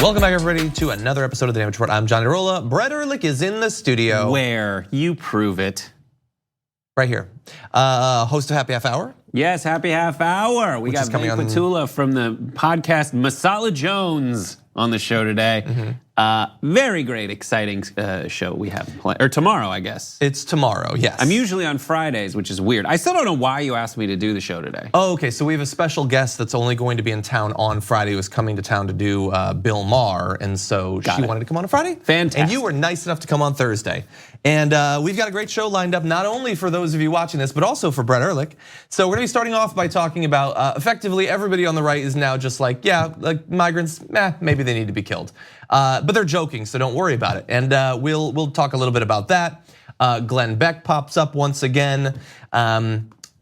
Welcome back, everybody, to another episode of The Damage Report. I'm Johnny Rolla. Brett Erlich is in the studio. Where? You prove it. Right here. Host of Happy Half Hour. Yes, Happy Half Hour. We got Vinny Patula from the podcast Masala Jones on the show today. Very great, exciting show we have planned, or tomorrow, I guess. It's tomorrow, yes. I'm usually on Fridays, which is weird. I still don't know why you asked me to do the show today. Oh, okay, so we have a special guest that's only going to be in town on Friday, who is coming to town to do Bill Maher, and so she wanted to come on Friday. Fantastic. And you were nice enough to come on Thursday. And we've got a great show lined up, not only for those of you watching this, but also for Brett Erlich. So we're gonna be starting off by talking about, effectively everybody on the right is now just like, yeah, like migrants, maybe they need to be killed. But they're joking, so don't worry about it. And we'll talk a little bit about that. Glenn Beck pops up once again.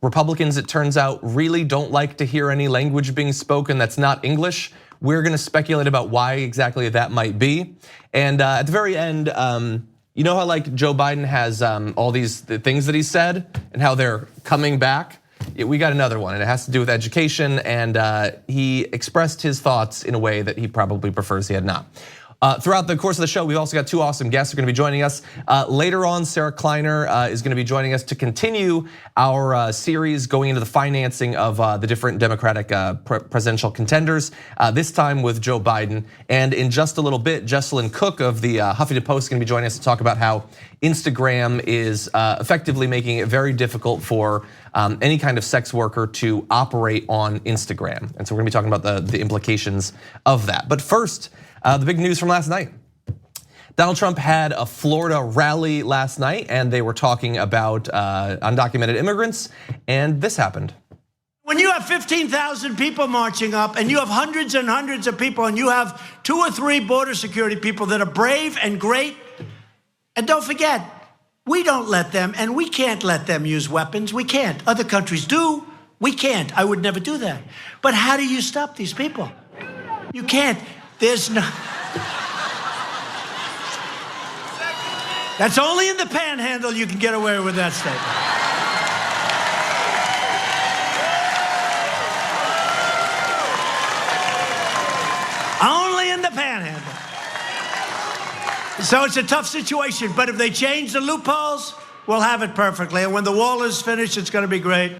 Republicans, it turns out, really don't like to hear any language being spoken that's not English. We're gonna speculate about why exactly that might be. And at the very end, you know how like Joe Biden has all these things that he said and how they're coming back? We got another one, and it has to do with education, and he expressed his thoughts in a way that he probably prefers he had not. Throughout the course of the show, we've also got two awesome guests who are gonna be joining us. Later on, Sarah Kleiner is gonna be joining us to continue our series going into the financing of the different Democratic presidential contenders, this time with Joe Biden. And in just a little bit, Jesselyn Cook of the Huffington Post is gonna be joining us to talk about how Instagram is effectively making it very difficult for any kind of sex worker to operate on Instagram. And so we're gonna be talking about the implications of that. But first, the big news from last night. Donald Trump had a Florida rally last night, and they were talking about undocumented immigrants, and this happened. When you have 15,000 people marching up, and you have hundreds and hundreds of people, and you have 2 or 3 border security people that are brave and great, and don't forget, we don't let them, and we can't let them use weapons. We can't. Other countries do. We can't. I would never do that. But how do you stop these people? You can't. There's no. That's only in the Panhandle you can get away with that statement. Only in the Panhandle. So it's a tough situation, but if they change the loopholes, we'll have it perfectly. And when the wall is finished, it's gonna be great.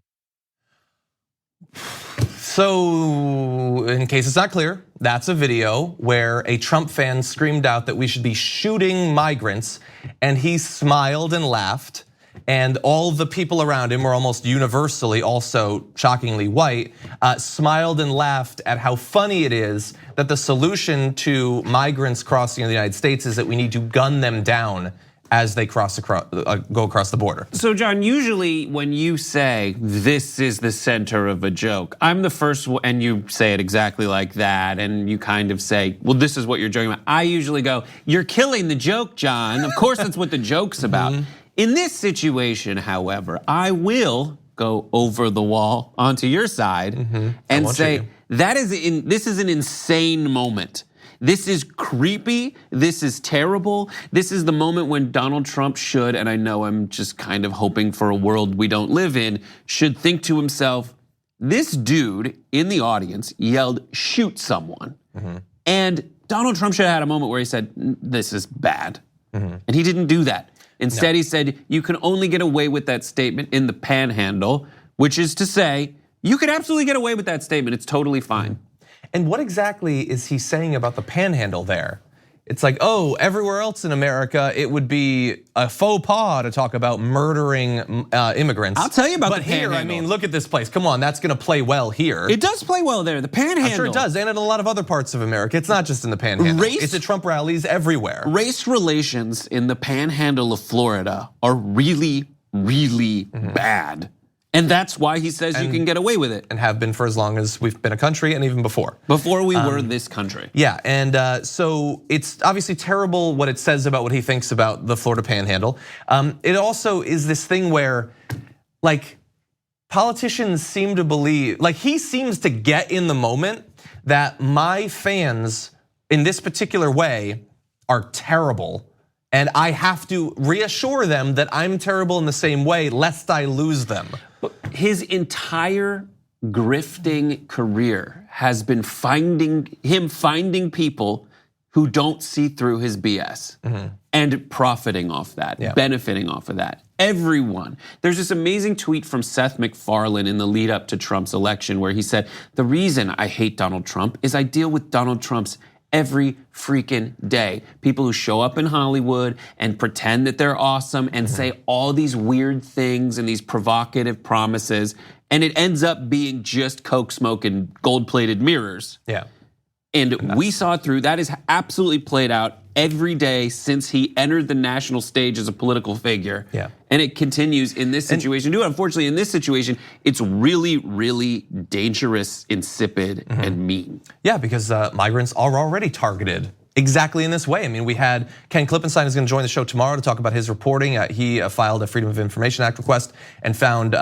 So, in case it's not clear, that's a video where a Trump fan screamed out that we should be shooting migrants, and he smiled and laughed, and all the people around him were almost universally, also shockingly white, smiled and laughed at how funny it is that the solution to migrants crossing the United States is that we need to gun them down as they go across the border. So John, usually when you say this is the center of a joke, I'm the first one, and you say it exactly like that, and you kind of say, well, this is what you're joking about. I usually go, you're killing the joke, John. Of course that's what the joke's about. In this situation, however, I will go over the wall onto your side and say, this is an insane moment. This is creepy, this is terrible. This is the moment when Donald Trump should, and I know I'm just kind of hoping for a world we don't live in, should think to himself, this dude in the audience yelled, shoot someone. And Donald Trump should have had a moment where he said, this is bad. And he didn't do that. Instead, he said, you can only get away with that statement in the Panhandle, which is to say, you could absolutely get away with that statement, it's totally fine. And what exactly is he saying about the Panhandle there? It's like, oh, everywhere else in America, it would be a faux pas to talk about murdering immigrants. I'll tell you about the Panhandle. But here, I mean, look at this place. Come on, that's gonna play well here. It does play well there, the Panhandle. I'm sure it does, and in a lot of other parts of America. It's not just in the Panhandle. It's at Trump rallies everywhere. Race relations in the Panhandle of Florida are really, really bad. And that's why he says you can get away with it. And have been for as long as we've been a country, and even before. Before we were this country. Yeah, and so it's obviously terrible what it says about what he thinks about the Florida Panhandle. It also is this thing where, like, politicians seem to believe, like he seems to get in the moment that my fans in this particular way are terrible. And I have to reassure them that I'm terrible in the same way, lest I lose them. His entire grifting career has been finding people who don't see through his BS and profiting off that, benefiting off of that. Everyone. There's this amazing tweet from Seth MacFarlane in the lead up to Trump's election where he said, the reason I hate Donald Trump is I deal with Donald Trump's every freaking day. People who show up in Hollywood and pretend that they're awesome and say all these weird things and these provocative promises, and it ends up being just coke smoke and gold-plated mirrors. Yeah. And we saw through, that is absolutely played out every day since he entered the national stage as a political figure. Yeah. And it continues in this situation too. Unfortunately, in this situation, it's really, really dangerous, insipid, and mean. Yeah, because migrants are already targeted exactly in this way. I mean, we had Ken Klippenstein is going to join the show tomorrow to talk about his reporting. He filed a Freedom of Information Act request and found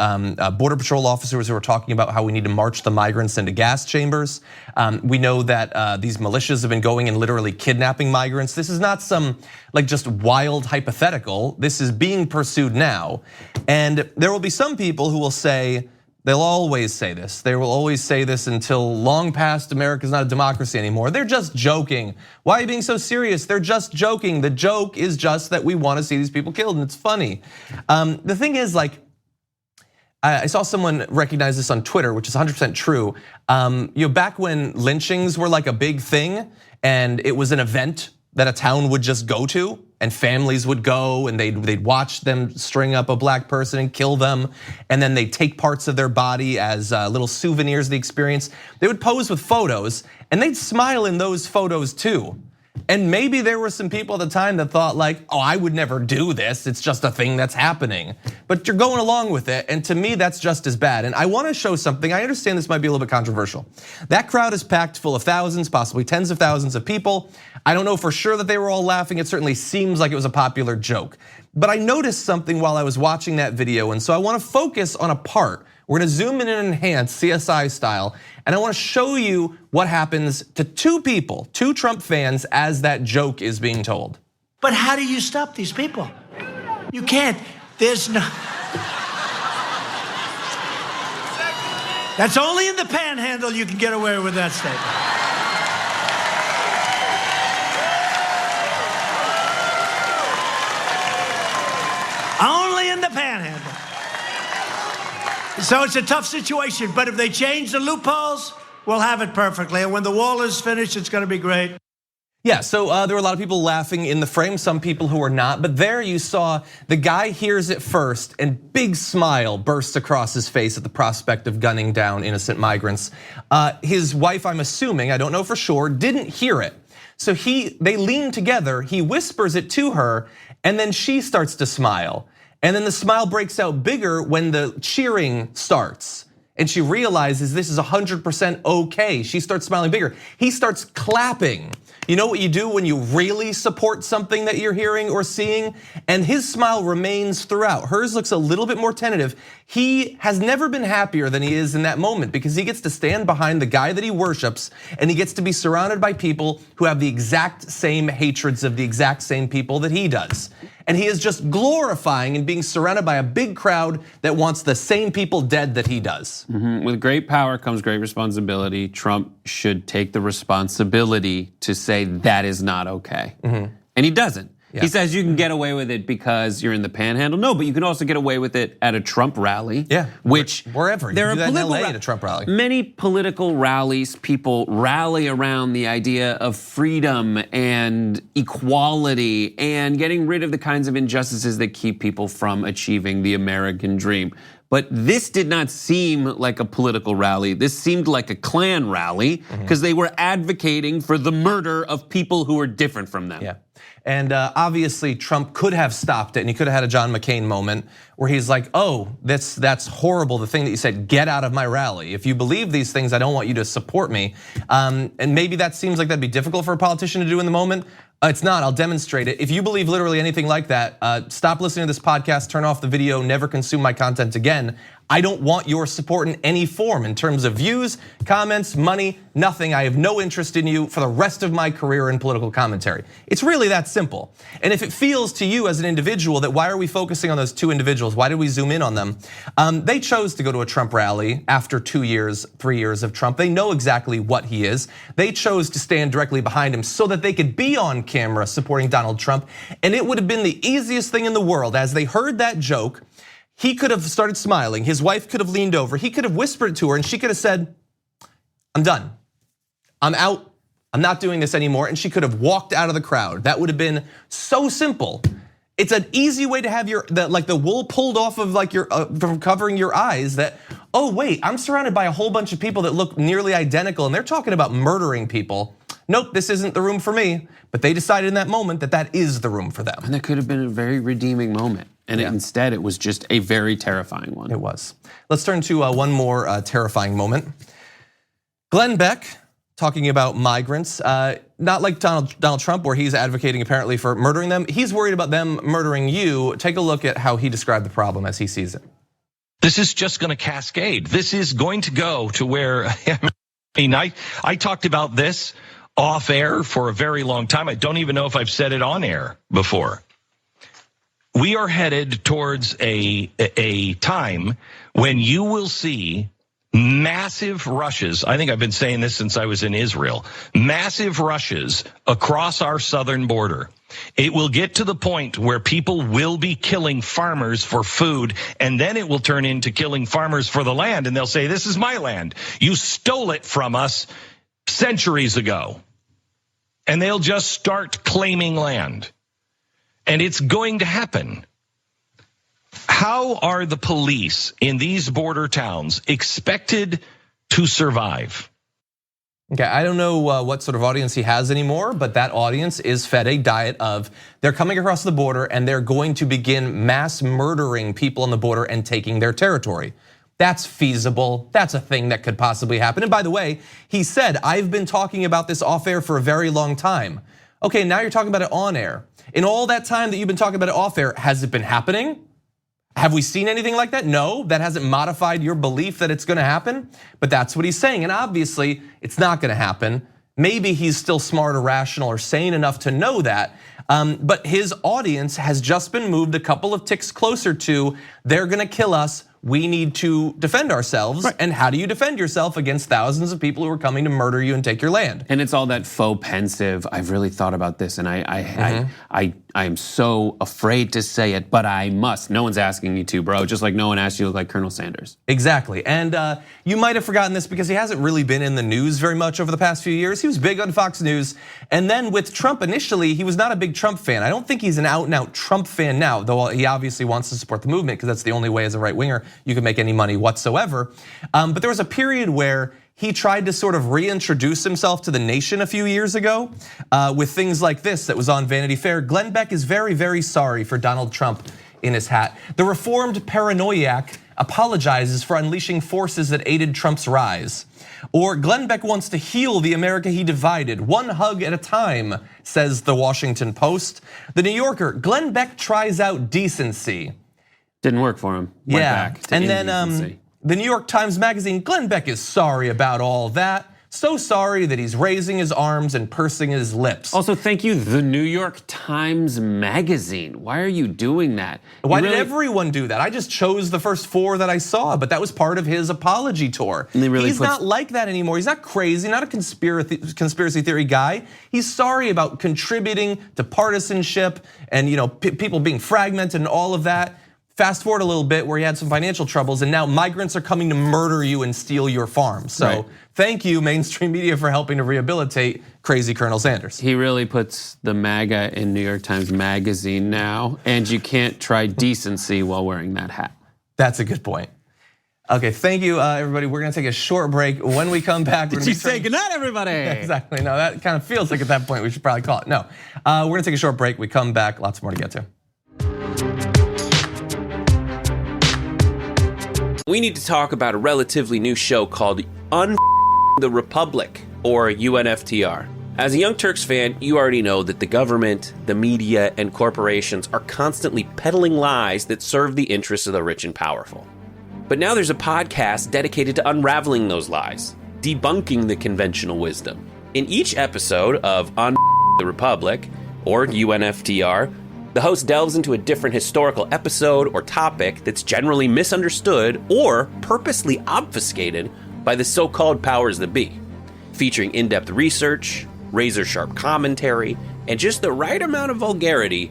Border Patrol officers who were talking about how we need to march the migrants into gas chambers. We know that these militias have been going and literally kidnapping migrants. This is not some like just wild hypothetical. This is being pursued now. And there will be some people who will say, they'll always say this. They will always say this until long past America's not a democracy anymore. They're just joking. Why are you being so serious? They're just joking. The joke is just that we want to see these people killed and it's funny. The thing is, like, I saw someone recognize this on Twitter, which is 100% true. Back when lynchings were like a big thing and it was an event that a town would just go to, and families would go and they'd watch them string up a black person and kill them, and then they'd take parts of their body as little souvenirs of the experience. They would pose with photos and they'd smile in those photos too. And maybe there were some people at the time that thought like, oh, I would never do this, it's just a thing that's happening. But you're going along with it, and to me that's just as bad. And I wanna show something, I understand this might be a little bit controversial. That crowd is packed full of thousands, possibly tens of thousands of people. I don't know for sure that they were all laughing, it certainly seems like it was a popular joke. But I noticed something while I was watching that video, and so I wanna focus on a part. We're gonna zoom in and enhance CSI style, and I wanna show you what happens to two people, two Trump fans, as that joke is being told. But how do you stop these people? You can't, there's no. That's only in the panhandle you can get away with that statement. Only in the panhandle. So it's a tough situation, but if they change the loopholes, we'll have it perfectly. And when the wall is finished, it's gonna be great. Yeah, so there were a lot of people laughing in the frame, some people who were not, but there you saw the guy hears it first and big smile bursts across his face at the prospect of gunning down innocent migrants. His wife, I'm assuming, I don't know for sure, didn't hear it. So they lean together, he whispers it to her, and then she starts to smile. And then the smile breaks out bigger when the cheering starts. And she realizes this is 100% okay. She starts smiling bigger. He starts clapping. You know what you do when you really support something that you're hearing or seeing? And his smile remains throughout. Hers looks a little bit more tentative. He has never been happier than he is in that moment because he gets to stand behind the guy that he worships and he gets to be surrounded by people who have the exact same hatreds of the exact same people that he does. And he is just glorifying and being surrounded by a big crowd that wants the same people dead that he does. With great power comes great responsibility. Trump should take the responsibility to say that is not okay. And he doesn't. Yeah. He says you can get away with it because you're in the panhandle. No, but you can also get away with it at a Trump rally. Yeah, which wherever. There you are do that in political LA at a Trump rally. Many political rallies, people rally around the idea of freedom and equality and getting rid of the kinds of injustices that keep people from achieving the American dream. But this did not seem like a political rally. This seemed like a Klan rally because they were advocating for the murder of people who were different from them. Yeah. And obviously Trump could have stopped it and he could have had a John McCain moment where he's like, oh, that's horrible, the thing that you said, get out of my rally. If you believe these things, I don't want you to support me. And maybe that seems like that'd be difficult for a politician to do in the moment. It's not, I'll demonstrate it. If you believe literally anything like that, stop listening to this podcast, turn off the video, never consume my content again. I don't want your support in any form in terms of views, comments, money, nothing. I have no interest in you for the rest of my career in political commentary. It's really that simple. And if it feels to you as an individual that why are we focusing on those two individuals? Why did we zoom in on them? They chose to go to a Trump rally after 2 years, 3 years of Trump. They know exactly what he is. They chose to stand directly behind him so that they could be on camera supporting Donald Trump. And it would have been the easiest thing in the world. As they heard that joke, he could have started smiling. His wife could have leaned over. He could have whispered to her and she could have said, I'm done. I'm out. I'm not doing this anymore. And she could have walked out of the crowd. That would have been so simple. It's an easy way to have the wool pulled off of from covering your eyes that, oh wait, I'm surrounded by a whole bunch of people that look nearly identical and they're talking about murdering people. Nope, this isn't the room for me. But they decided in that moment that that is the room for them. And that could have been a very redeeming moment. And instead, it was just a very terrifying one. It was. Let's turn to one more terrifying moment. Glenn Beck talking about migrants, not like Donald Trump, where he's advocating apparently for murdering them. He's worried about them murdering you. Take a look at how he described the problem as he sees it. This is just going to cascade. This is going to go to where, I talked about this off air for a very long time. I don't even know if I've said it on air before. We are headed towards a time when you will see massive rushes. I think I've been saying this since I was in Israel. Massive rushes across our southern border. It will get to the point where people will be killing farmers for food, and then it will turn into killing farmers for the land. And they'll say, this is my land. You stole it from us centuries ago. And they'll just start claiming land. And it's going to happen. How are the police in these border towns expected to survive? Okay, I don't know what sort of audience he has anymore, but that audience is fed a diet of they're coming across the border and they're going to begin mass murdering people on the border and taking their territory. That's feasible. That's a thing that could possibly happen. And by the way, he said, I've been talking about this off air for a very long time. Okay, now you're talking about it on air. In all that time that you've been talking about it off air, has it been happening? Have we seen anything like that? No, that hasn't modified your belief that it's gonna happen, but that's what he's saying. And obviously, it's not gonna happen. Maybe he's still smart or rational or sane enough to know that, but his audience has just been moved a couple of ticks closer to, they're gonna kill us, we need to defend ourselves. Right. And how do you defend yourself against thousands of people who are coming to murder you and take your land? And it's all that faux pensive, I've really thought about this and I'm so afraid to say it, but I must. No one's asking me to, bro. Just like no one asked you to look like Colonel Sanders. Exactly, and you might have forgotten this because he hasn't really been in the news very much over the past few years. He was big on Fox News, and then with Trump initially, he was not a big Trump fan. I don't think he's an out and out Trump fan now, though he obviously wants to support the movement because that's the only way as a right winger you can make any money whatsoever. But there was a period where he tried to sort of reintroduce himself to the nation a few years ago with things like this that was on Vanity Fair. Glenn Beck is very, very sorry for Donald Trump in his hat. The reformed paranoiac apologizes for unleashing forces that aided Trump's rise. Or Glenn Beck wants to heal the America he divided, one hug at a time, says the Washington Post. The New Yorker, Glenn Beck tries out decency. Didn't work for him. Went back to indecency. The New York Times Magazine, Glenn Beck is sorry about all that. So sorry that he's raising his arms and pursing his lips. Also, thank you, the New York Times Magazine. Why are you doing that? Why did everyone do that? I just chose the first 4 that I saw, but that was part of his apology tour. He's not like that anymore. He's not crazy, not a conspiracy theory guy. He's sorry about contributing to partisanship and people being fragmented and all of that. Fast forward a little bit where he had some financial troubles and now migrants are coming to murder you and steal your farm. So thank you, mainstream media, for helping to rehabilitate crazy Colonel Sanders. He really puts the MAGA in New York Times Magazine now, and you can't try decency while wearing that hat. That's a good point. Okay, thank you, everybody. We're gonna take a short break. When we come back, did you say goodnight, everybody? Yeah, exactly. No, that kind of feels like at that point we should probably call it. No, we're gonna take a short break. We come back, lots more to get to. We need to talk about a relatively new show called the Republic, or UNFTR. As a Young Turks fan, you already know that the government, the media, and corporations are constantly peddling lies that serve the interests of the rich and powerful. But now there's a podcast dedicated to unraveling those lies, debunking the conventional wisdom. In each episode of On the Republic, or UNFTR, the host delves into a different historical episode or topic that's generally misunderstood or purposely obfuscated by the so-called powers that be, featuring in-depth research, razor-sharp commentary, and just the right amount of vulgarity.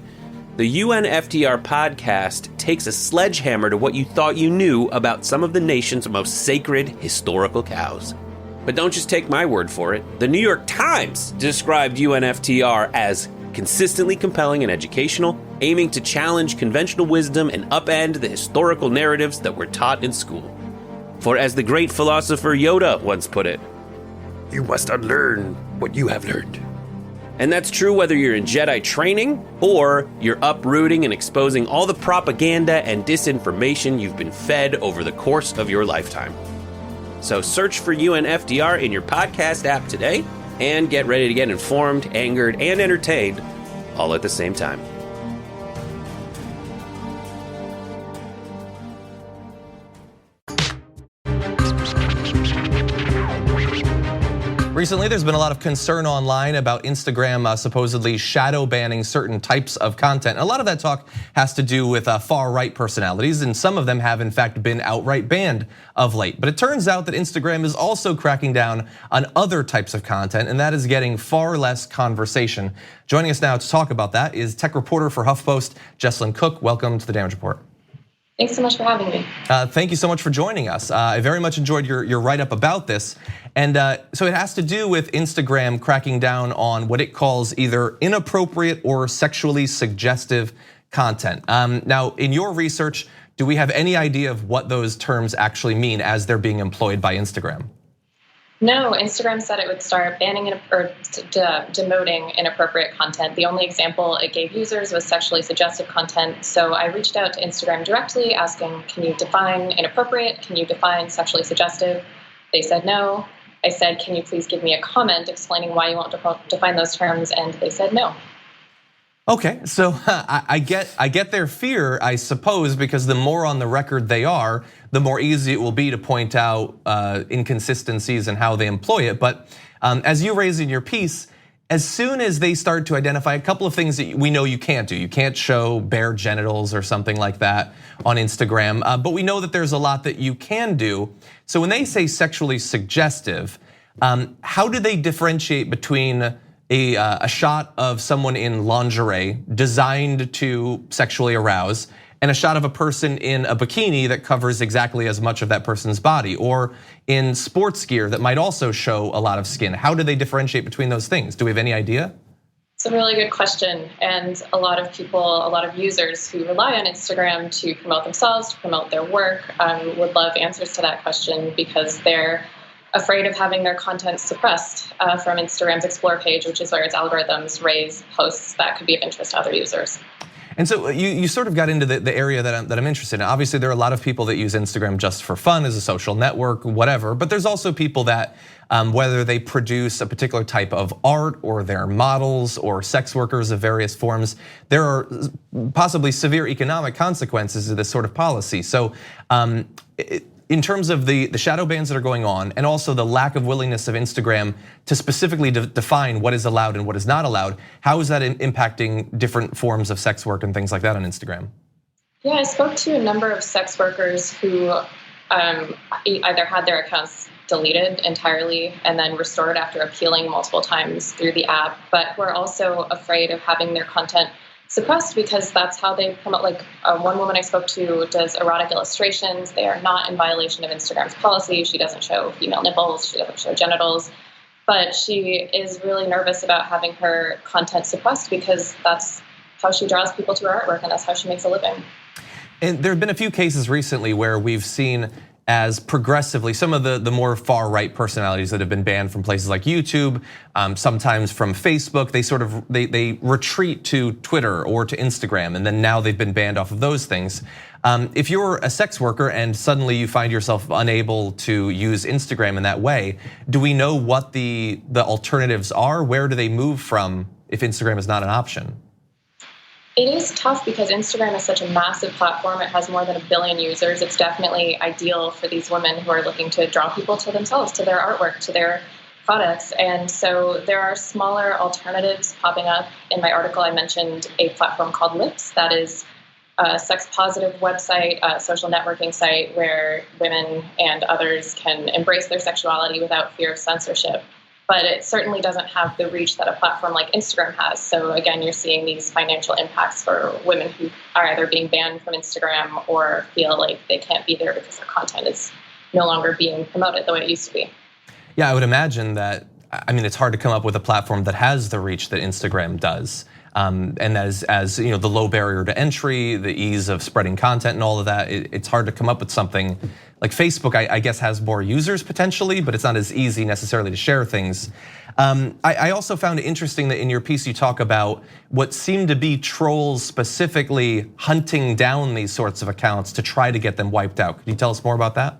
The UNFTR podcast takes a sledgehammer to what you thought you knew about some of the nation's most sacred historical cows. But don't just take my word for it. The New York Times described UNFTR as consistently compelling and educational, aiming to challenge conventional wisdom and upend the historical narratives that were taught in school. For as the great philosopher Yoda once put it, "You must unlearn what you have learned." And that's true whether you're in Jedi training or you're uprooting and exposing all the propaganda and disinformation you've been fed over the course of your lifetime. So search for UNFTR in your podcast app today and get ready to get informed, angered, and entertained all at the same time. Recently, there's been a lot of concern online about Instagram supposedly shadow banning certain types of content. And a lot of that talk has to do with far-right personalities, and some of them have in fact been outright banned of late. But it turns out that Instagram is also cracking down on other types of content, and that is getting far less conversation. Joining us now to talk about that is tech reporter for HuffPost, Jesselyn Cook. Welcome to the Damage Report. Thanks so much for having me. Thank you so much for joining us. I very much enjoyed your write-up about this. And so it has to do with Instagram cracking down on what it calls either inappropriate or sexually suggestive content. Now, in your research, do we have any idea of what those terms actually mean as they're being employed by Instagram? No, Instagram said it would start banning or demoting inappropriate content. The only example it gave users was sexually suggestive content. So I reached out to Instagram directly asking, can you define inappropriate? Can you define sexually suggestive? They said no. I said, can you please give me a comment explaining why you won't define those terms? And they said no. Okay, so I get their fear, I suppose, because the more on the record they are, the more easy it will be to point out inconsistencies in how they employ it. But as you raised in your piece, as soon as they start to identify a couple of things that we know you can't do, you can't show bare genitals or something like that on Instagram, but we know that there's a lot that you can do. So when they say sexually suggestive, how do they differentiate between a shot of someone in lingerie designed to sexually arouse and a shot of a person in a bikini that covers exactly as much of that person's body, or in sports gear that might also show a lot of skin? How do they differentiate between those things? Do we have any idea? It's a really good question. And a lot of people, a lot of users who rely on Instagram to promote themselves, to promote their work, would love answers to that question because they're afraid of having their content suppressed from Instagram's Explore page, which is where its algorithms raise posts that could be of interest to other users. And so you sort of got into the area that I'm interested in. Obviously, there are a lot of people that use Instagram just for fun, as a social network, whatever. But there's also people that, whether they produce a particular type of art or they're models or sex workers of various forms, there are possibly severe economic consequences to this sort of policy. So in terms of the shadow bans that are going on and also the lack of willingness of Instagram to specifically define what is allowed and what is not allowed, how is that impacting different forms of sex work and things like that on Instagram? Yeah, I spoke to a number of sex workers who either had their accounts deleted entirely and then restored after appealing multiple times through the app, but who are also afraid of having their content suppressed because that's how they promote. Like one woman I spoke to does erotic illustrations. They are not in violation of Instagram's policy. She doesn't show female nipples. She doesn't show genitals. But she is really nervous about having her content suppressed because that's how she draws people to her artwork and that's how she makes a living. And there have been a few cases recently where we've seen as progressively some of the more far right personalities that have been banned from places like YouTube, sometimes from Facebook, they retreat to Twitter or to Instagram, and then now they've been banned off of those things. If you're a sex worker and suddenly you find yourself unable to use Instagram in that way, do we know what the alternatives are? Where do they move from if Instagram is not an option? It is tough because Instagram is such a massive platform. It has more than 1 billion users. It's definitely ideal for these women who are looking to draw people to themselves, to their artwork, to their products. And so there are smaller alternatives popping up. In my article, I mentioned a platform called Lips that is a sex-positive website, a social networking site where women and others can embrace their sexuality without fear of censorship. But it certainly doesn't have the reach that a platform like Instagram has. So again, you're seeing these financial impacts for women who are either being banned from Instagram or feel like they can't be there because their content is no longer being promoted the way it used to be. Yeah, I would imagine that, I mean, it's hard to come up with a platform that has the reach that Instagram does. And as you know, the low barrier to entry, the ease of spreading content and all of that, it's hard to come up with something like Facebook, I guess, has more users potentially, but it's not as easy necessarily to share things. I also found it interesting that in your piece you talk about what seemed to be trolls specifically hunting down these sorts of accounts to try to get them wiped out. Could you tell us more about that?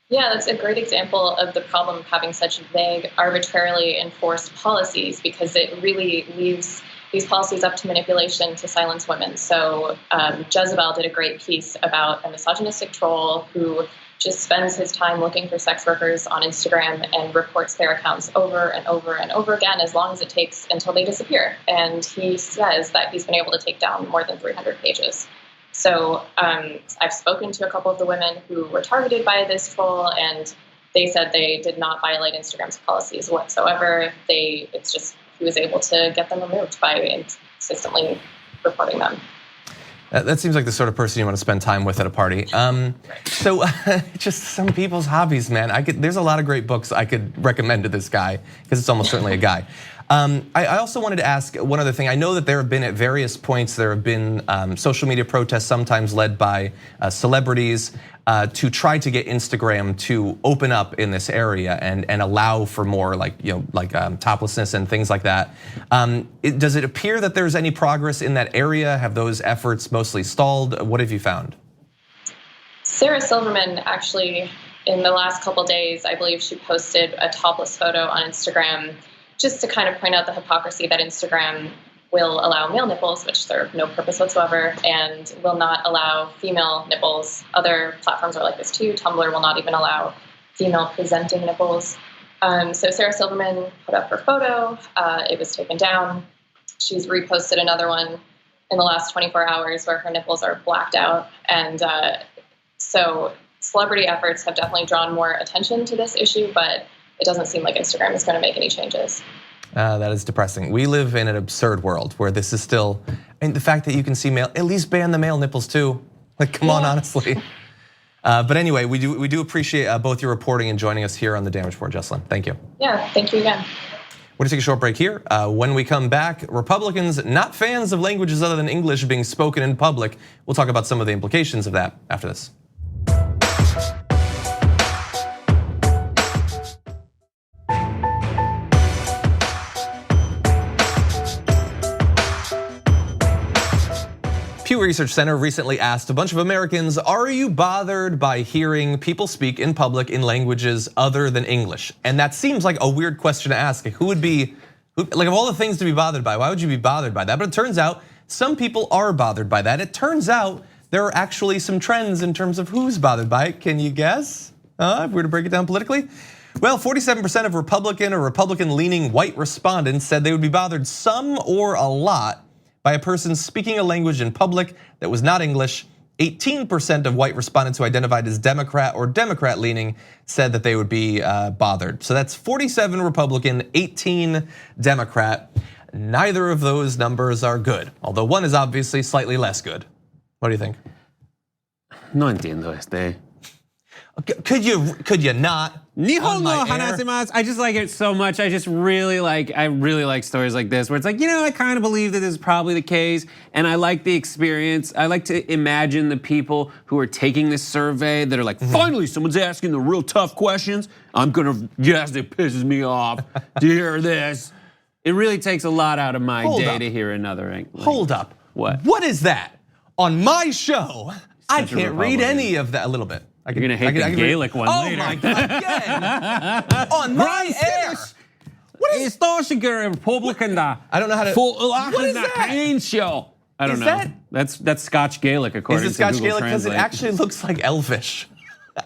Yeah, that's a great example of the problem of having such vague, arbitrarily enforced policies, because it really leaves these policies up to manipulation to silence women. So Jezebel did a great piece about a misogynistic troll who just spends his time looking for sex workers on Instagram and reports their accounts over and over and over again, as long as it takes until they disappear. And he says that he's been able to take down more than 300 pages. So I've spoken to a couple of the women who were targeted by this troll, and they said they did not violate Instagram's policies whatsoever. It's just he was able to get them removed by consistently reporting them. That seems like the sort of person you want to spend time with at a party. So just some people's hobbies, man. There's a lot of great books I could recommend to this guy because it's almost certainly a guy. I also wanted to ask one other thing. I know that there have been at various points, there have been social media protests, sometimes led by celebrities, to try to get Instagram to open up in this area and allow for more like toplessness and things like that. Does it appear that there's any progress in that area? Have those efforts mostly stalled? What have you found? Sarah Silverman actually, in the last couple days, I believe she posted a topless photo on Instagram just to kind of point out the hypocrisy that Instagram will allow male nipples, which serve no purpose whatsoever, and will not allow female nipples. Other platforms are like this too. Tumblr will not even allow female presenting nipples. So Sarah Silverman put up her photo. It was taken down. She's reposted another one in the last 24 hours where her nipples are blacked out. And so celebrity efforts have definitely drawn more attention to this issue, but it doesn't seem like Instagram is going to make any changes. That is depressing. We live in an absurd world where this is still, the fact that you can see male, at least ban the male nipples too. Like, come on, honestly. But anyway, we do appreciate both your reporting and joining us here on the Damage Report, Jesselyn. Thank you. Yeah, thank you again. We're gonna take a short break here. When we come back, Republicans not fans of languages other than English being spoken in public. We'll talk about some of the implications of that after this. Pew Research Center recently asked a bunch of Americans, are you bothered by hearing people speak in public in languages other than English? And that seems like a weird question to ask. Who would be, like of all the things to be bothered by, why would you be bothered by that? But it turns out some people are bothered by that. It turns out there are actually some trends in terms of who's bothered by it. Can you guess? If we were to break it down politically? Well, 47% of Republican or Republican-leaning white respondents said they would be bothered some or a lot by a person speaking a language in public that was not English. 18% of white respondents who identified as Democrat or Democrat-leaning said that they would be bothered. So that's 47 Republican, 18 Democrat. Neither of those numbers are good, although one is obviously slightly less good. What do you think? No entiendo este. Could you not? Nihongo hanasemasu. I just like it so much. I really like stories like this where it's like, I kind of believe that this is probably the case, and I like the experience. I like to imagine the people who are taking this survey that are like, finally, someone's asking the real tough questions. Yes, it pisses me off to hear this. It really takes a lot out of my day to hear another language. Hold up. What? What is that? On my show, I can't read any of that. A little bit. You're gonna hate the Gaelic one later. Oh my God, again. On my air. What is Republican? I don't know how to. What is that? Show. I don't Is know. That's Scotch Gaelic according Is it to Scotch Google Gaelic? Because it Translate. actually looks like Elvish.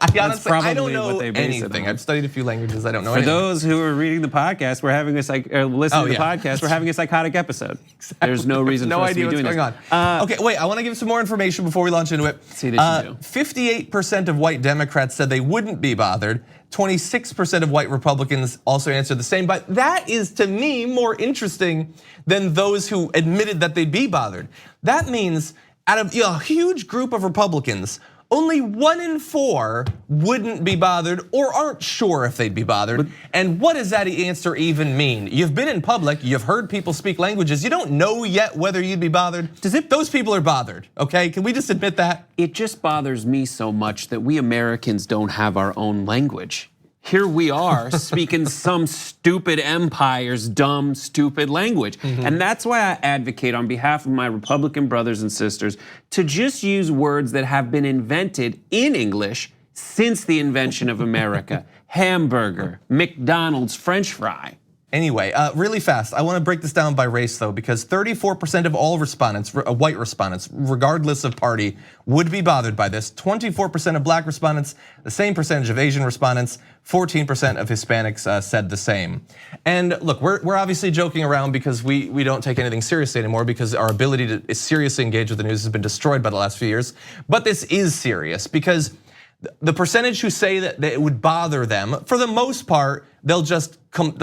I honestly, I don't probably what know they base it anything. on. I've studied a few languages. I don't know For anything. those who are reading the podcast, we're having listening to the podcast. We're having a psychotic episode. Exactly. There's no reason no for us idea to be what's doing going this. on. Okay, wait. I want to give some more information before we launch into it. See that you do. 58% of white Democrats said they wouldn't be bothered. 26% of white Republicans also answered the same. But that is, to me, more interesting than those who admitted that they'd be bothered. That means out of a huge group of Republicans, only 1 in 4 wouldn't be bothered or aren't sure if they'd be bothered. And what does that answer even mean? You've been in public, you've heard people speak languages, you don't know yet whether you'd be bothered. Those people are bothered, okay? Can we just admit that? It just bothers me so much that we Americans don't have our own language. Here we are speaking some stupid empire's dumb, stupid language. And that's why I advocate on behalf of my Republican brothers and sisters to just use words that have been invented in English since the invention of America. Hamburger, McDonald's, French fry. Anyway, really fast, I want to break this down by race though, because 34% of all respondents, white respondents, regardless of party, would be bothered by this. 24% of black respondents, the same percentage of Asian respondents, 14% of Hispanics said the same. And look, we're obviously joking around because we don't take anything seriously anymore because our ability to seriously engage with the news has been destroyed by the last few years. But this is serious because the percentage who say that it would bother them, for the most part, they'll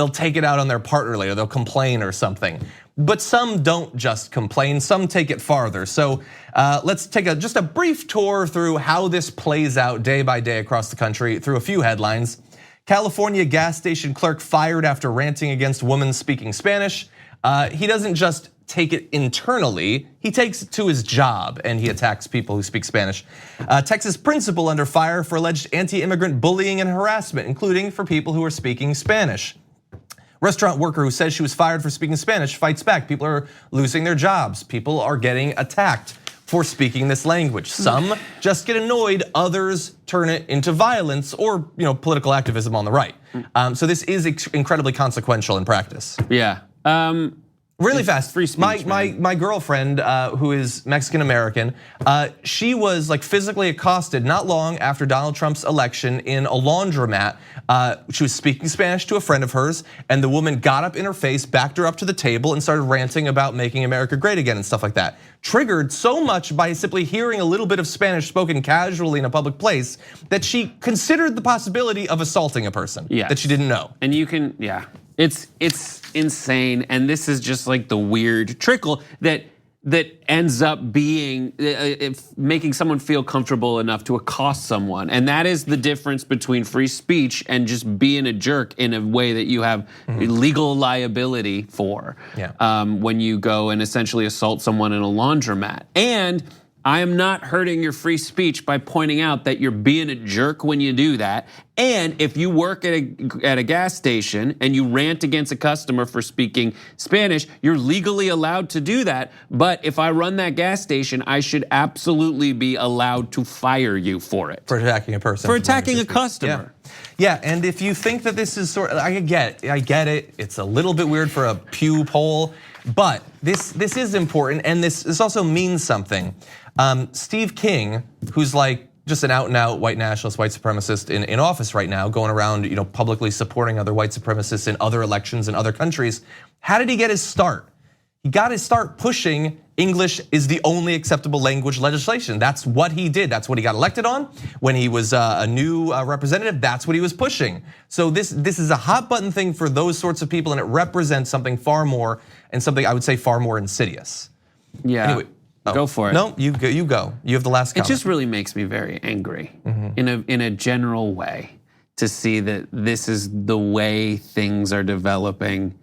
take it out on their partner later. They'll complain or something. But some don't just complain. Some take it farther. So let's take just a brief tour through how this plays out day by day across the country through a few headlines. California gas station clerk fired after ranting against women speaking Spanish. He doesn't just take it internally, he takes it to his job and he attacks people who speak Spanish. Texas principal under fire for alleged anti-immigrant bullying and harassment, including for people who are speaking Spanish. Restaurant worker who says she was fired for speaking Spanish fights back. People are losing their jobs. People are getting attacked for speaking this language. Some just get annoyed, others turn it into violence or political activism on the right. So this is incredibly consequential in practice. Yeah. Really fast, free speech, my girlfriend, who is Mexican American, she was like physically accosted not long after Donald Trump's election in a laundromat. She was speaking Spanish to a friend of hers, and the woman got up in her face, backed her up to the table, and started ranting about making America great again and stuff like that. Triggered so much by simply hearing a little bit of Spanish spoken casually in a public place that she considered the possibility of assaulting a person that she didn't know. And you can, it's insane, and this is just like the weird trickle that ends up being making someone feel comfortable enough to accost someone, and that is the difference between free speech and just being a jerk in a way that you have legal liability for. When you go and essentially assault someone in a laundromat. And I am not hurting your free speech by pointing out that you're being a jerk when you do that. And if you work at a gas station and you rant against a customer for speaking Spanish, you're legally allowed to do that. But if I run that gas station, I should absolutely be allowed to fire you for it. For attacking a person. For attacking a customer. Yeah, and if you think that this is I get it. It's a little bit weird for a Pew poll, but this is important, and this also means something. Steve King, who's like just an out-and-out white nationalist, white supremacist in office right now, going around publicly supporting other white supremacists in other elections in other countries. How did he get his start? He got his start pushing English is the only acceptable language legislation. That's what he did. That's what he got elected on. When he was a new representative, that's what he was pushing. So this is a hot button thing for those sorts of people, and it represents something far more, and something I would say far more insidious. Yeah. Anyway, go for it. No, you go. You have the last comment. It just really makes me very angry in a general way to see that this is the way things are developing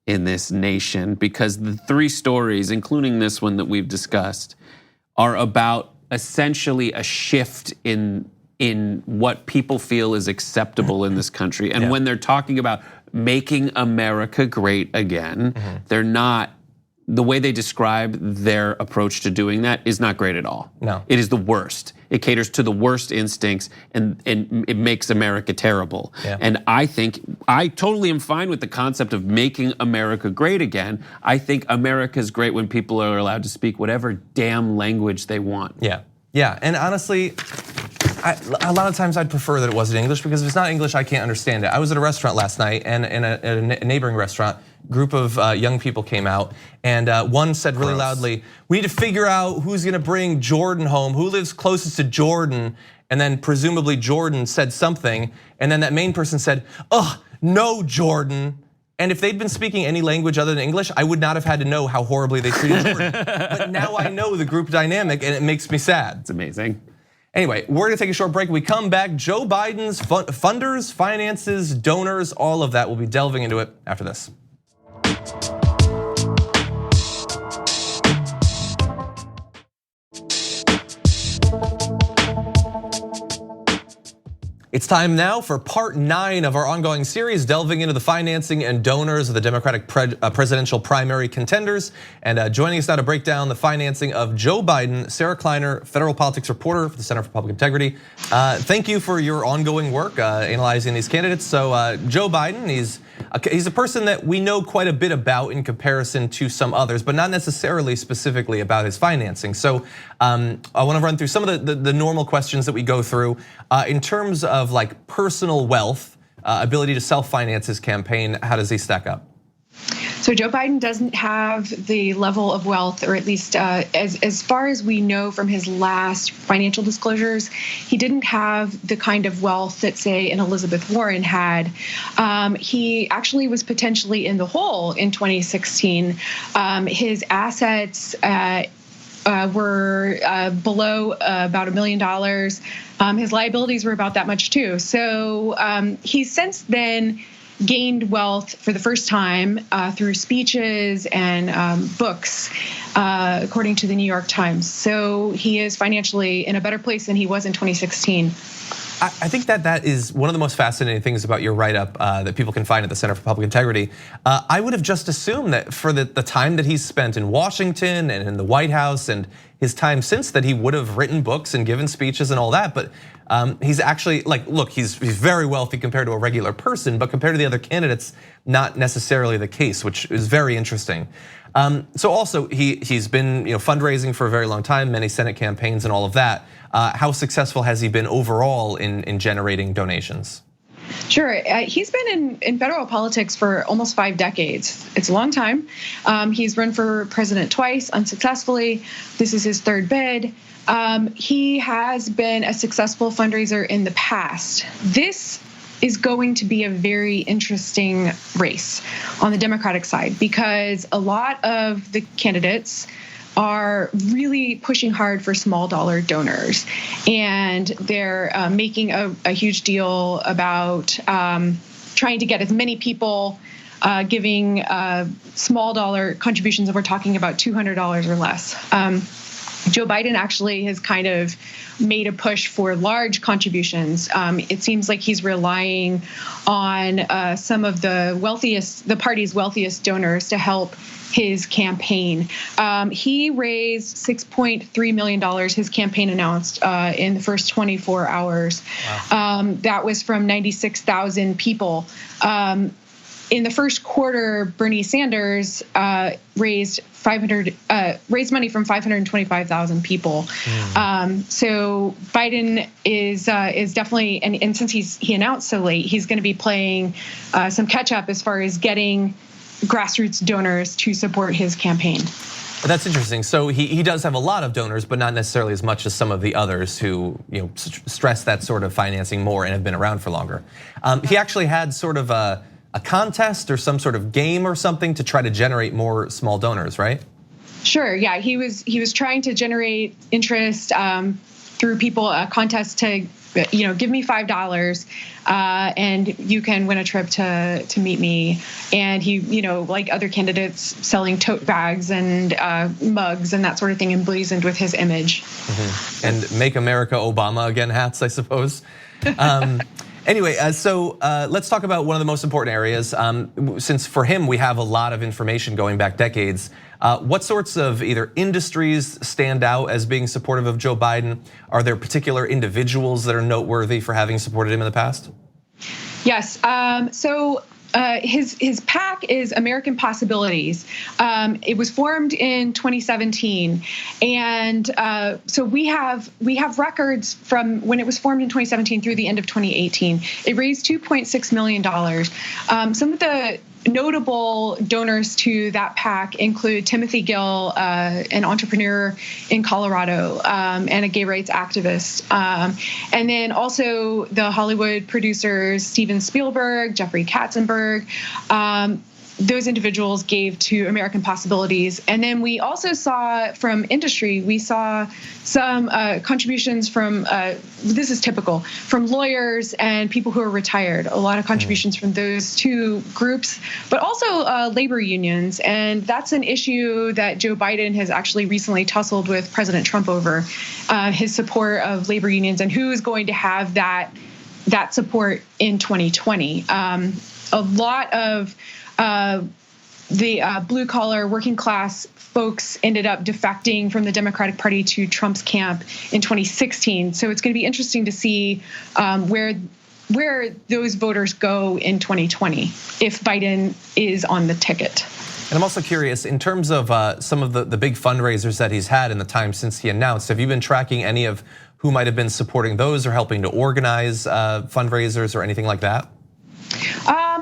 in this nation, because the three stories, including this one that we've discussed, are about essentially a shift in what people feel is acceptable in this country. And when they're talking about making America great again, they're not. The way they describe their approach to doing that is not great at all. No. It is the worst. It caters to the worst instincts, and it makes America terrible. And I think I totally am fine with the concept of making America great again. I think America's great when people are allowed to speak whatever damn language they want. Yeah, and honestly, a lot of times I'd prefer that it wasn't English, because if it's not English, I can't understand it. I was at a restaurant last night, and in a neighboring restaurant, group of young people came out, and one said really loudly, "We need to figure out who's gonna bring Jordan home, who lives closest to Jordan," and then presumably Jordan said something, and then that main person said, "Ugh, no Jordan." And if they'd been speaking any language other than English, I would not have had to know how horribly they treated Jordan. But now I know the group dynamic, and it makes me sad. It's amazing. Anyway, we're gonna take a short break. When we come back, Joe Biden's funders, finances, donors, all of that. We'll be delving into it after this. It's time now for part 9 of our ongoing series, delving into the financing and donors of the Democratic presidential primary contenders. And joining us now to break down the financing of Joe Biden, Sarah Kleiner, federal politics reporter for the Center for Public Integrity. Thank you for your ongoing work analyzing these candidates. So Joe Biden, he's a person that we know quite a bit about in comparison to some others, but not necessarily specifically about his financing. So I want to run through some of the normal questions that we go through in terms of like personal wealth, ability to self-finance his campaign. How does he stack up? So Joe Biden doesn't have the level of wealth, or at least as far as we know from his last financial disclosures, he didn't have the kind of wealth that, say, an Elizabeth Warren had. He actually was potentially in the hole in 2016. His assets were below about $1 million. His liabilities were about that much too. So he's since then gained wealth for the first time through speeches and books, according to the New York Times. So he is financially in a better place than he was in 2016. I think that is one of the most fascinating things about your write-up that people can find at the Center for Public Integrity. I would have just assumed that for the time that he's spent in Washington and in the White House and his time since, that he would have written books and given speeches and all that. But he's actually, like, look, he's very wealthy compared to a regular person, but compared to the other candidates, not necessarily the case, which is very interesting. So also he's been fundraising for a very long time, many Senate campaigns and all of that. How successful has he been overall in generating donations? Sure, he's been in federal politics for almost 5 decades. It's a long time. He's run for president twice unsuccessfully. This is his 3rd bid. He has been a successful fundraiser in the past. This is going to be a very interesting race on the Democratic side, because a lot of the candidates are really pushing hard for small dollar donors, and they're making a huge deal about trying to get as many people giving small dollar contributions, and we're talking about $200 or less. Joe Biden actually has kind of made a push for large contributions. It seems like he's relying on some of the party's wealthiest donors to help his campaign. He raised $6.3 million, his campaign announced, in the first 24 hours. Wow. That was from 96,000 people. In the first quarter, Bernie Sanders raised money from 525,000 people. So Biden is definitely, and since he announced so late, he's going to be playing some catch up as far as getting grassroots donors to support his campaign. That's interesting. So he does have a lot of donors, but not necessarily as much as some of the others who stress that sort of financing more and have been around for longer. He actually had sort of a contest or some sort of game or something to try to generate more small donors, right? Sure. Yeah, he was trying to generate interest through people, a contest to give me $5 and you can win a trip to meet me. And he, like other candidates, selling tote bags and mugs and that sort of thing, emblazoned with his image. Mm-hmm. And Make America Obama Again hats, I suppose. Anyway, so let's talk about one of the most important areas. Since for him, we have a lot of information going back decades. What sorts of either industries stand out as being supportive of Joe Biden? Are there particular individuals that are noteworthy for having supported him in the past? Yes. So his PAC is American Possibilities. It was formed in 2017, and so we have records from when it was formed in 2017 through the end of 2018. It raised $2.6 million. Some of the notable donors to that PAC include Timothy Gill, an entrepreneur in Colorado and a gay rights activist. And then also the Hollywood producers Steven Spielberg, Jeffrey Katzenberg. Those individuals gave to American Possibilities. And then we also saw from industry, we saw some contributions from, this is typical, from lawyers and people who are retired, a lot of contributions from those two groups, but also labor unions. And that's an issue that Joe Biden has actually recently tussled with President Trump over, his support of labor unions and who is going to have that support in 2020. A lot of the blue collar working class folks ended up defecting from the Democratic Party to Trump's camp in 2016. So it's going to be interesting to see where those voters go in 2020 if Biden is on the ticket. And I'm also curious, in terms of some of the big fundraisers that he's had in the time since he announced, have you been tracking any of who might have been supporting those or helping to organize fundraisers or anything like that?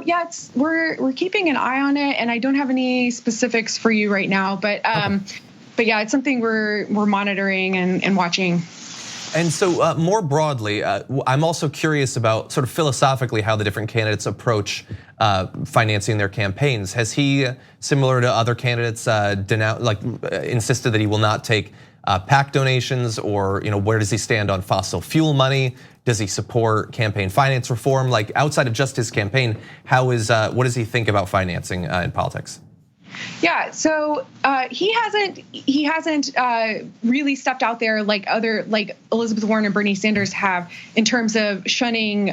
Yeah, we're keeping an eye on it, and I don't have any specifics for you right now. But yeah, it's something we're monitoring and watching. And so more broadly, I'm also curious about sort of philosophically how the different candidates approach financing their campaigns. Has he, similar to other candidates, insisted that he will not take PAC donations, or where does he stand on fossil fuel money? Does he support campaign finance reform? Like outside of just his campaign, what does he think about financing in politics? Yeah, so he hasn't really stepped out there like Elizabeth Warren and Bernie Sanders have in terms of shunning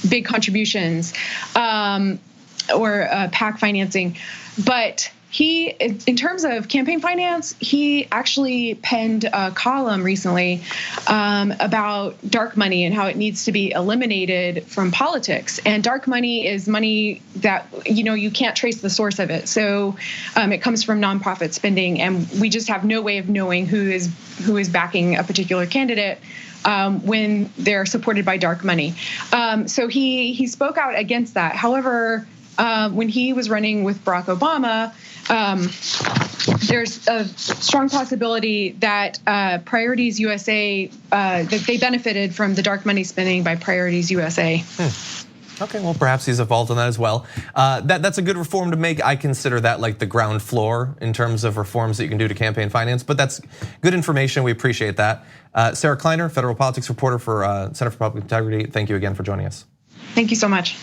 big contributions or PAC financing, but he, in terms of campaign finance, he actually penned a column recently about dark money and how it needs to be eliminated from politics. And dark money is money that you can't trace the source of it. So it comes from nonprofit spending, and we just have no way of knowing who is backing a particular candidate when they're supported by dark money. So he spoke out against that. However, when he was running with Barack Obama, there's a strong possibility that Priorities USA, that they benefited from the dark money spending by Priorities USA. Okay, well, perhaps he's involved in that as well. That's a good reform to make. I consider that like the ground floor in terms of reforms that you can do to campaign finance, but that's good information. We appreciate that. Sarah Kleiner, federal politics reporter for Center for Public Integrity. Thank you again for joining us. Thank you so much.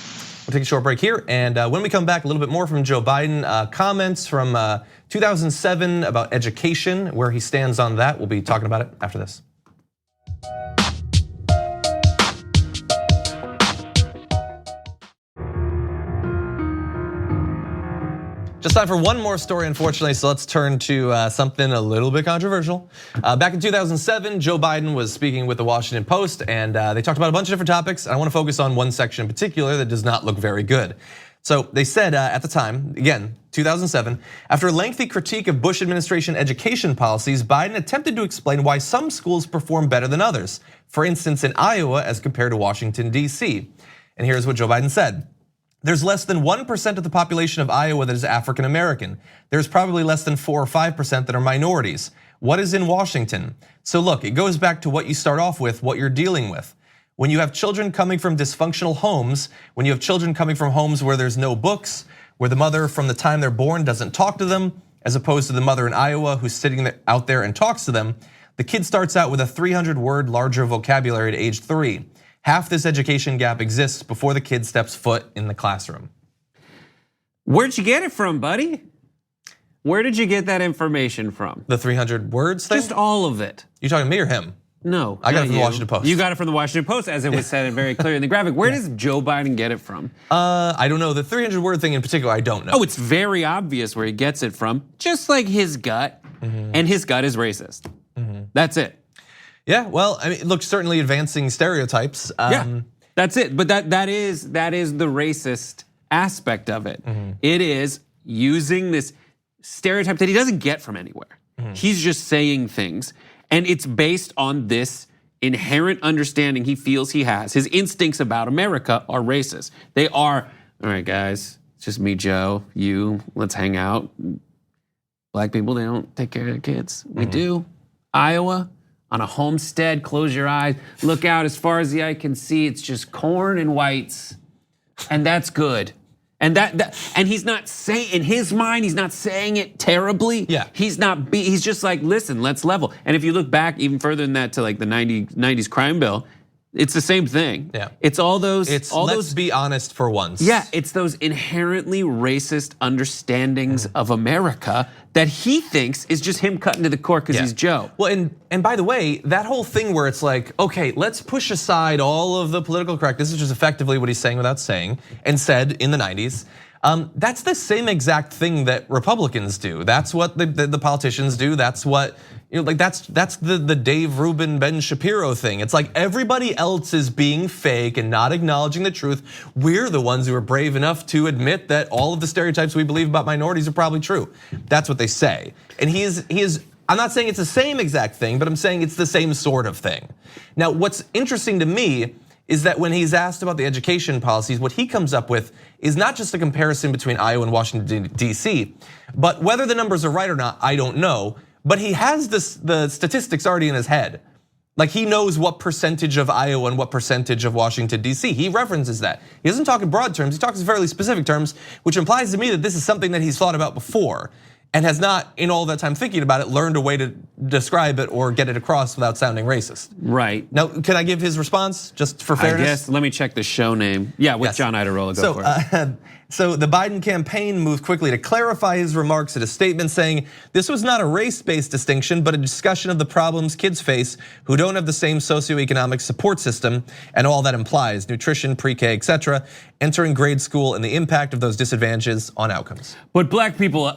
We'll take a short break here, and when we come back, a little bit more from Joe Biden, comments from 2007 about education, where he stands on that. We'll be talking about it after this. Just time for one more story, unfortunately, so let's turn to something a little bit controversial. Back in 2007, Joe Biden was speaking with the Washington Post, and they talked about a bunch of different topics. And I want to focus on one section in particular that does not look very good. So they said at the time, again, 2007, after a lengthy critique of Bush administration education policies, Biden attempted to explain why some schools perform better than others. For instance, in Iowa as compared to Washington, D.C. And here's what Joe Biden said. There's less than 1% of the population of Iowa that is African American. There's probably less than 4 or 5% that are minorities. What is in Washington? So look, it goes back to what you start off with, what you're dealing with. When you have children coming from dysfunctional homes, when you have children coming from homes where there's no books, where the mother from the time they're born doesn't talk to them, as opposed to the mother in Iowa who's sitting out there and talks to them, the kid starts out with a 300-word larger vocabulary at age 3. Half this education gap exists before the kid steps foot in the classroom. Where'd you get it from, buddy? Where did you get that information from? The 300 words thing? Just all of it. You talking to me or him? No, I got it from the Washington Post. You got it from the Washington Post, as it was said very clear in the graphic. Where does Joe Biden get it from? I don't know. The 300 word thing in particular, I don't know. Oh, it's very obvious where he gets it from. Just like his gut, and his gut is racist. That's it. Yeah, well, I mean, look, certainly advancing stereotypes. Yeah, That's it. But that is the racist aspect of it. It is using this stereotype that he doesn't get from anywhere. He's just saying things, and it's based on this inherent understanding he feels he has. His instincts about America are racist. They are, all right, guys, it's just me, Joe, you, let's hang out. Black people, they don't take care of their kids. We do. Iowa, on a homestead, close your eyes, look out as far as the eye can see, it's just corn and whites, and that's good. And and he's not saying, in his mind, he's not saying it terribly. Yeah. He's just like, listen, let's level. And if you look back even further than that to like the 90s crime bill, it's the same thing. Yeah. It's all those. Let's be honest for once. Yeah, it's those inherently racist understandings of America that he thinks is just him cutting to the core because he's Joe. Well, and by the way, that whole thing where it's like, okay, let's push aside all of the political correctness, which is effectively what he's saying without saying, and said in the 90s. That's the same exact thing that Republicans do. That's what the politicians do. That's what, that's the Dave Rubin, Ben Shapiro thing. It's like everybody else is being fake and not acknowledging the truth. We're the ones who are brave enough to admit that all of the stereotypes we believe about minorities are probably true. That's what they say. And he is. I'm not saying it's the same exact thing, but I'm saying it's the same sort of thing. Now, what's interesting to me is that when he's asked about the education policies, what he comes up with is not just a comparison between Iowa and Washington, D.C., but whether the numbers are right or not, I don't know. But he has the statistics already in his head. Like he knows what percentage of Iowa and what percentage of Washington, D.C. He references that. He doesn't talk in broad terms, he talks in fairly specific terms, which implies to me that this is something that he's thought about before and has not, in all that time thinking about it, learned a way to describe it or get it across without sounding racist. Right. Now, can I give his response just for fairness? I guess, let me check the show name. Yeah, with John Iadarola, go for it. So the Biden campaign moved quickly to clarify his remarks in a statement saying, this was not a race-based distinction, but a discussion of the problems kids face who don't have the same socioeconomic support system and all that implies, nutrition, pre-K, etc., entering grade school and the impact of those disadvantages on outcomes. But black people are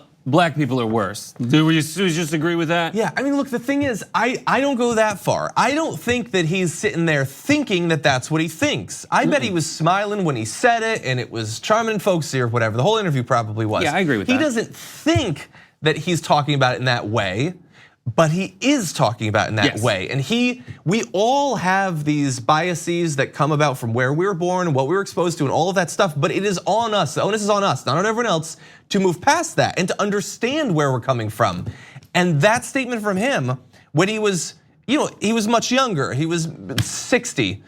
worse. Do we just agree with that? Yeah, I mean, look, the thing is, I don't go that far. I don't think that he's sitting there thinking that that's what he thinks. I bet he was smiling when he said it and it was charming and folksy or whatever. The whole interview probably was. Yeah, I agree with that. He doesn't think that he's talking about it in that way, but he is talking about it in that way. And we all have these biases that come about from where we were born and what we were exposed to and all of that stuff, but it is on us, the onus is on us, not on everyone else, to move past that and to understand where we're coming from. And that statement from him, when he was, he was much younger, he was 60.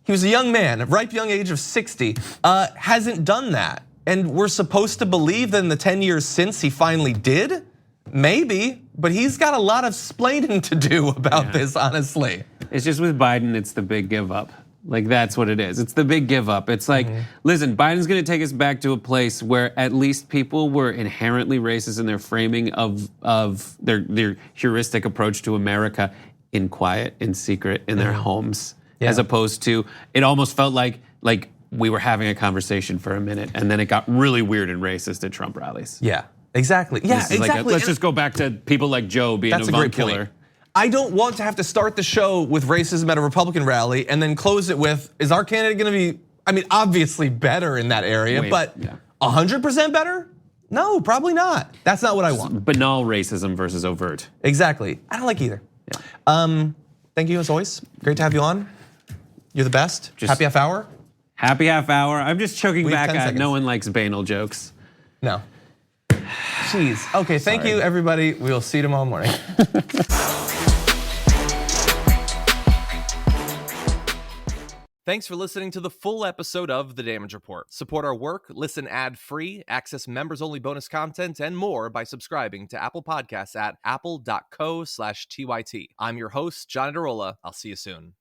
He was a young man, a ripe young age of 60, hasn't done that. And we're supposed to believe that in the 10 years since he finally did? Maybe, but he's got a lot of splaining to do about this, honestly. It's just with Biden, it's the big give up. Like that's what it is. It's the big give up. It's like, listen, Biden's gonna take us back to a place where at least people were inherently racist in their framing of their heuristic approach to America in quiet, in secret, in their homes. As opposed to, it almost felt like we were having a conversation for a minute and then it got really weird and racist at Trump rallies. Yeah. Exactly. Yeah, exactly. Let's just go back to people like Joe being a Von killer. I don't want to have to start the show with racism at a Republican rally and then close it with, is our candidate gonna be, obviously better in that area, but 100% better? No, probably not. That's not what I want. Banal racism versus overt. Exactly. I don't like either. Thank you as always. Great to have you on. You're the best. Happy half hour. Happy half hour. I'm just choking back at no one likes banal jokes. No. Jeez. Okay, thank you everybody. We will see you tomorrow morning. Thanks for listening to the full episode of The Damage Report. Support our work, listen ad-free, access members-only bonus content, and more by subscribing to Apple Podcasts at apple.co/TYT. I'm your host, John Iadarola. I'll see you soon.